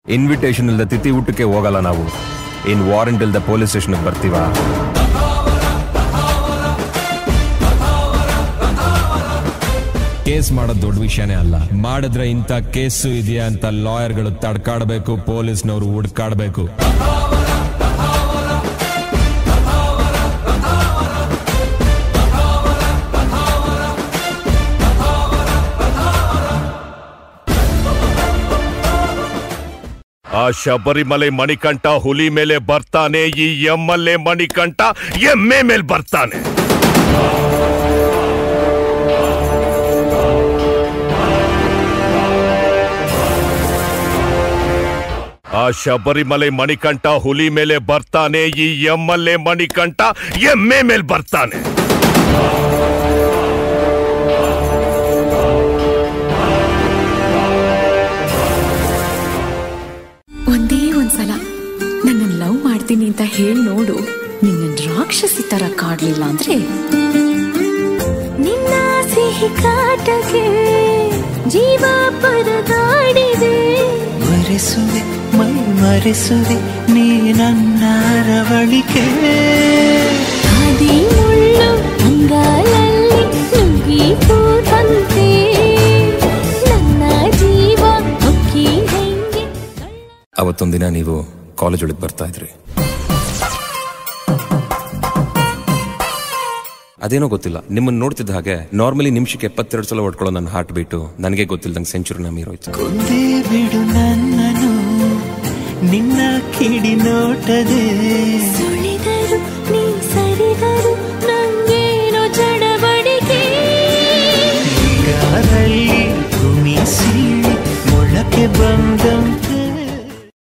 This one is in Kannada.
ಇನ್ವಿಟೇಷನ್ ಇಲ್ಲದ ತಿಥಿ ಊಟಕ್ಕೆ ಹೋಗಲ್ಲ ನಾವು. ಇನ್ ವಾರಂಟ್ ಇಲ್ಲದ ಪೊಲೀಸ್ ಸ್ಟೇಷನ್ಗೆ ಬರ್ತೀವ? ಕೇಸ್ ಮಾಡೋದು ದೊಡ್ಡ ವಿಷಯನೇ ಅಲ್ಲ. ಮಾಡಿದ್ರೆ ಇಂಥ ಕೇಸು ಇದೆಯಾ ಅಂತ ಲಾಯರ್ಗಳು ತಡ್ಕಾಡ್ಬೇಕು, ಪೊಲೀಸ್ನವರು ಹುಡ್ಕಾಡ್ಬೇಕು. ಆ ಶಬರಿಮಲೆ ಮಣಿಕಂಠ ಹುಲಿ ಮೇಲೆ ಬರ್ತಾನೆ, ಈ ಎಮ್ಮಲ್ಲೆ ಮಣಿಕಂಠ ಎಮ್ಮೆ ಮೇಲೆ ಬರ್ತಾನೆ. ಆ ಶಬರಿಮಲೆ ಮಣಿಕಂಠ ಹುಲಿ ಮೇಲೆ ಬರ್ತಾನೆ, ಈ ಎಮ್ಮಲ್ಲೆ ಮಣಿಕಂಠ ಎಮ್ಮೆ ಮೇಲೆ ಬರ್ತಾನೆ. ಒಂದೇ ಒಂದ್ಸಲ ನನ್ನ ಲವ್ ಮಾಡ್ತೀನಿ ಅಂತ ಹೇಳಿ ನೋಡು. ನಿನ್ನ ರಾಕ್ಷಸಿ ತರ ಕಾಡ್ಲಿಲ್ಲ ಅಂದ್ರೆ ನಿನ್ನ ಸಿಹಿ ಕಾಟಕ್ಕೆ ಜೀವ ಪರದಾಡಿದೆ. ಮರೆಸುವೆ ಮೈ ಮರೆಸುವೆ ನೀ ನನ್ನ ರವಳಿಕೆ. ಆದಿ ಮುಳ್ಳು ಅಂಗಾಲಲ್ಲಿ ನುಗ್ಗಿ ಕೂತಂತೆ ನನ್ನ ಜೀವ ಹೊಕ್ಕಿ ಹೆಂಗೆ. ಅವತ್ತೊಂದಿನ ನೀವು ಕಾಲೇಜ್ ಒಳಗೆ ಬರ್ತಾ ಇದ್ರಿ. ಅದೇನೋ ಗೊತ್ತಿಲ್ಲ, ನಿಮ್ಮನ್ನು ನೋಡ್ತಿದ್ದ ಹಾಗೆ ನಾರ್ಮಲಿ ನಿಮಿಷಕ್ಕೆ 72 ಸಲ ಹೊಡ್ಕೊಳ್ಳೋ ನನ್ನ ಹಾರ್ಟ್ ಬೀಟು ನನಗೆ ಗೊತ್ತಿಲ್ದಂಗೆ ಸೆಂಚುರಿನ ಮೀರೋಯ್ತು. ಕೊಂದೇ ಬಿಡು ನನ್ನನು ನಿನ್ನ ಕಿಡಿ ನೋಟದೆ. ಸುಳಿದರು ನೀ ಸರಿದರು ನಂಗೇನೋ ಚಡಬಡಿಕೆ. ಈಗಾರಲ್ಲಿ ಭೂಮಿ ಸೀಳಿ ಮೊಳಕೆ ಬಂದಂತೆ